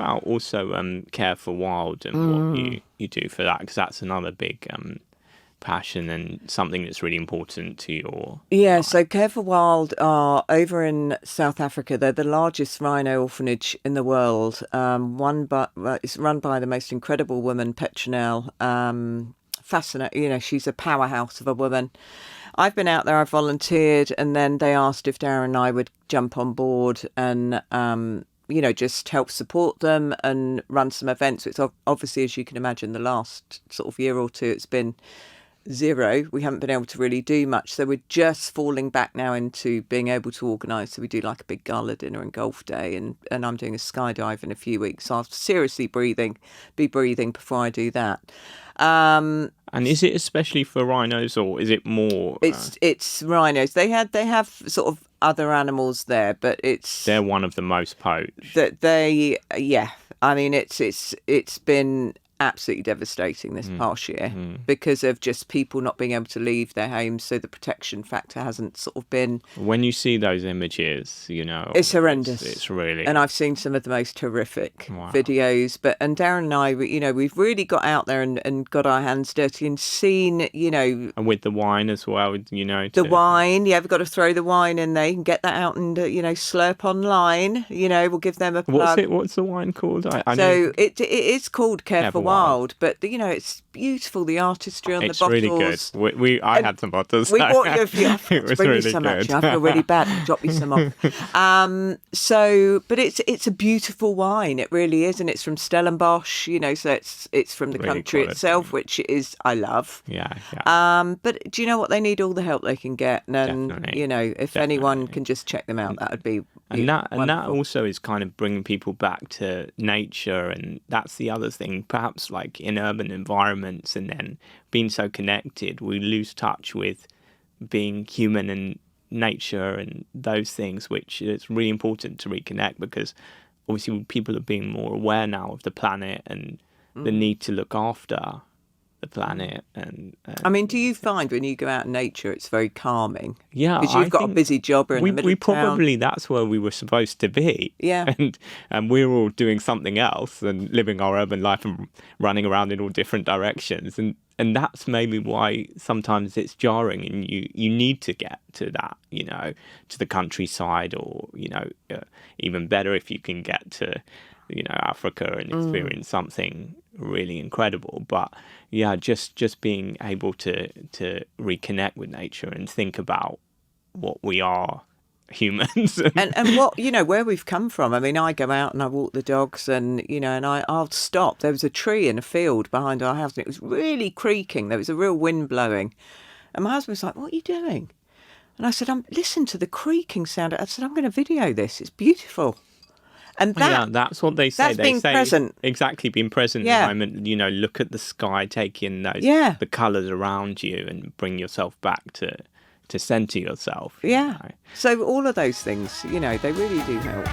about also Care for Wild and what you do for that? Because that's another big passion and something that's really important to your life. So Care for Wild are over in South Africa. They're the largest rhino orphanage in the world. It's run by the most incredible woman, Petronelle. Fascinating, she's a powerhouse of a woman. I've been out there, I've volunteered, and then they asked if Darren and I would jump on board and just help support them and run some events. It's obviously, as you can imagine, the last sort of year or two, it's been zero. We haven't been able to really do much. So we're just falling back now into being able to organise. So we do like a big gala dinner and golf day, and I'm doing a skydive in a few weeks. So I'll seriously be breathing before I do that. And is it especially for rhinos, or is it more? It's rhinos. They have sort of other animals there, but they're one of the most poached. I mean, it's been absolutely devastating this past year because of just people not being able to leave their homes, so the protection factor hasn't sort of been. When you see those images, it's horrendous. It's really, and I've seen some of the most horrific videos. And Darren and I, we've really got out there and got our hands dirty and seen, and with the wine as well, the wine. We've got to throw the wine in there. You can get that out and slurp online. We'll give them a plug. What's the wine called? I so know. it is called Care for Wild, but it's beautiful, the artistry on the bottles. It's really good. I had some bottles. We bought you a few. It was bring really you some, good. actually. I feel really bad. Drop you some off. But it's a beautiful wine. It really is, and it's from Stellenbosch. So it's from the Really country quality. itself, which I love. Yeah. But do you know what? They need all the help they can get, and Definitely. if anyone can just check them out, that would be. And that also is kind of bringing people back to nature, and that's the other thing. Perhaps like in urban environments, and then being so connected, we lose touch with being human and nature and those things, which is really important to reconnect, because obviously people are being more aware now of the planet and the need to look after the planet. And I mean, do you find when you go out in nature it's very calming? Yeah, because you've got a busy job in the middle of town. Probably that's where we were supposed to be. Yeah, and we were all doing something else and living our urban life and running around in all different directions, and that's maybe why sometimes it's jarring, and you need to get to that, to the countryside, or even better if you can get to Africa and experience something really incredible. But yeah, just being able to reconnect with nature and think about what we are, humans, and what where we've come from. I mean, I go out and I walk the dogs, and and I'll stop. There was a tree in a field behind our house, and it was really creaking. There was a real wind blowing, and my husband was like, "What are you doing?" And I said, "Listen to the creaking sound." I said, "I'm going to video this. It's beautiful." And that's what they say. That's being present. Exactly, being present in the moment. Look at the sky, take in the colours around you, and bring yourself back to centre yourself. Yeah. So all of those things, they really do help.